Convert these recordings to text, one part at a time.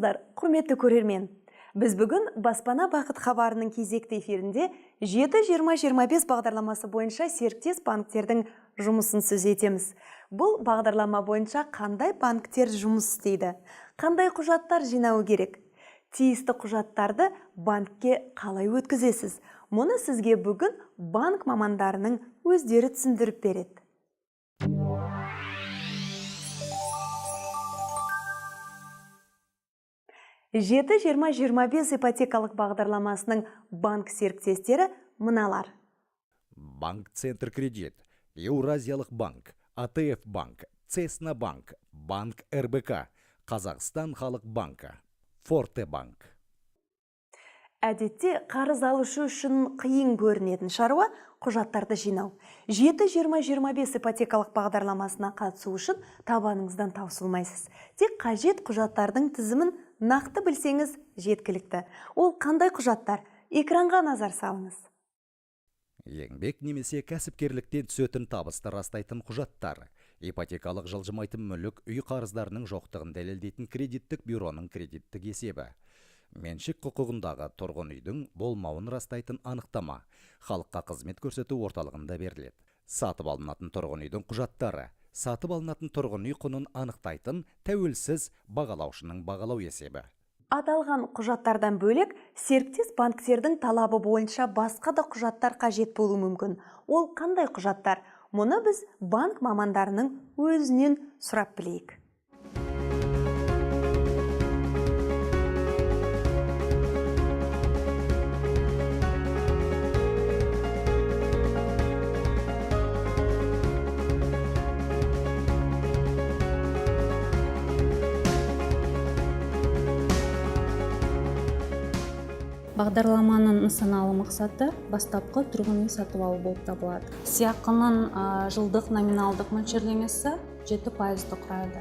саламатсыздар, құрметті көрермен. Біз бүгін баспана бақыт хабарының кезекті эфирінде 7-20-25 бағдарламасы бойынша серіктес банктердің жұмысын сөз етеміз. Бұл бағдарлама бойынша қандай банктер жұмыс істейді, қандай құжаттар жинауы керек, тиісті құжаттарды банкке қалай өткізесіз? Мұны сізге бүгін банк мамандарының өздері түсіндіріп береді. 7-20-25 ипотекалық бағдарламасының банк серіктестері мыналар. Банк Центр Кредит, Еуразиялық банк, АТФ банк, Цесна банк, банк РБК, Қазақстан халық банкі, Форте банк. Әдетте қарыз алушы үшін қиын көрінетін шаруа құжаттарды жинау. 7-20-25 ипотекалық бағдарламасына қатысу үшін табаныңыздан таусылмайсыз. Тек қажет құжаттардың тізімін нақты білсеңіз жеткілікті. Ол қандай құжаттар? Экранға назар салыңыз. Еңбек немесе кәсіпкерліктен түсетін табысты растайтын құжаттар. Ипотекалық жылжымайтын мүлік үй қарыздарының жоқтығын дәлелдейтін кредиттік бюроның кредиттік есебі. Меншік құқығындағы тұрғын үйдің болмауын растайтын анықтама халыққа қызмет көрсету орталығында беріледі. Сатып алынатын тұрғын үйдің құжаттары. Сатып алынатын тұрғын үй құнын анықтайтын тәуелсіз бағалаушының бағалау есебі. Аталған құжаттардан бөлек, серіктес банктердің талабы бойынша басқа да құжаттар қажет болуы мүмкін. Ол қандай құжаттар? Мұны біз банк мамандарының өзінен сұрап білейік. Бағдарламаның нысаналы мақсаты бастапқы тұрғын үй сатып алу болып табылады. Сыйақының жылдық номиналдық мөлшерлемесі 7% құрайды.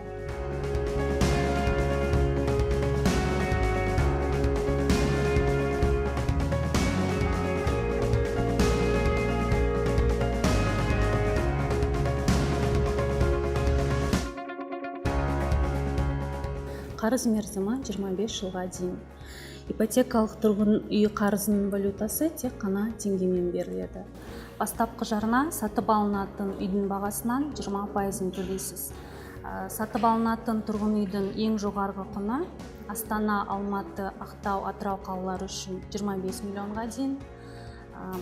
Қарыз мерзімі 25 жылға дейін. Ипотекалық тұрғын үй қарызының валютасы тек қана теңгемен беріледі. Бастапқы жарна сатып алынатын үйдің бағасынан 20% төлейсіз. Сатып алынатын тұрғын үйдің ең жоғарғы құны Астана, Алматы, Ақтау, Атырау қалалары үшін 25 миллионға дейін,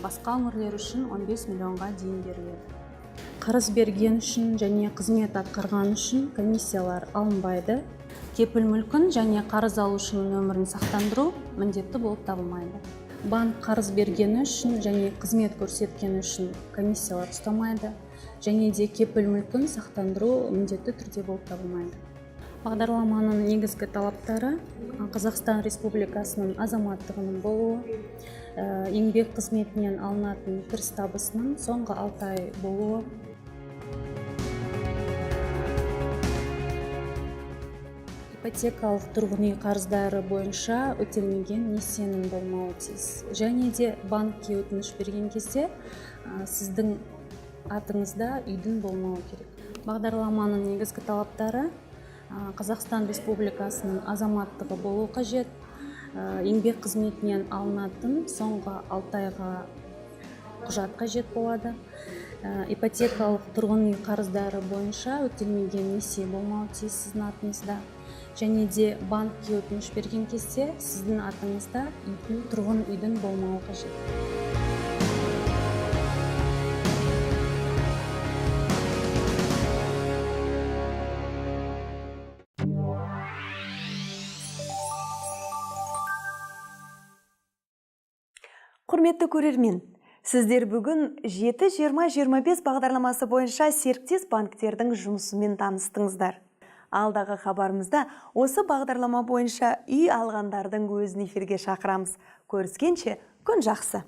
басқа өңірлер үшін 15 миллионға дейін беріледі. Қарыз берген үшін және қызмет атқарған үшін комиссиялар алынбайды. Кепіл мүлкін және қарыз алушының өмірін сақтандыру міндетті болып табылмайды. Банк қарыз бергені үшін және қызмет көрсеткені үшін комиссиялар ұстамайды, және де кепіл мүлкін сақтандыру міндетті түрде болып табылмайды. Бағдарламаның негізгі талаптары Қазақстан Республикасының азаматтығының болуы, еңбек қызметінен алынатын кіріс табысының соңғы 6 ай болуы, ипотекалық тұрғын үй қарыздары бойынша өтелмеген несиенің болмауы тиіс. Және де банкке өтініш берген кезде сіздің атыңызда үйдің болмауы керек. Бағдарламаның негізгі талаптары Қазақстан Республикасының азаматтығы болуы қажет, еңбек қызметінен алынатын соңғы 6 айға құжат қажет болады. Ипотекалық тұрғын үй қарыздары бойынша өтелмеген несие болмауы тиіс сіздің атыңызда. Және де банкке өтініш берген кезде сіздің атыңызда тұрғын үйдің болмауы қажет. Құрметті көрермен, сіздер бүгін 7-20-25 бағдарламасы бойынша серіктес банктердің жұмысымен таныстыңыздар. Алдағы хабарымызда осы бағдарлама бойынша үй алғандардың өзін эфирге шақырамыз. Көріскенше күн жақсы.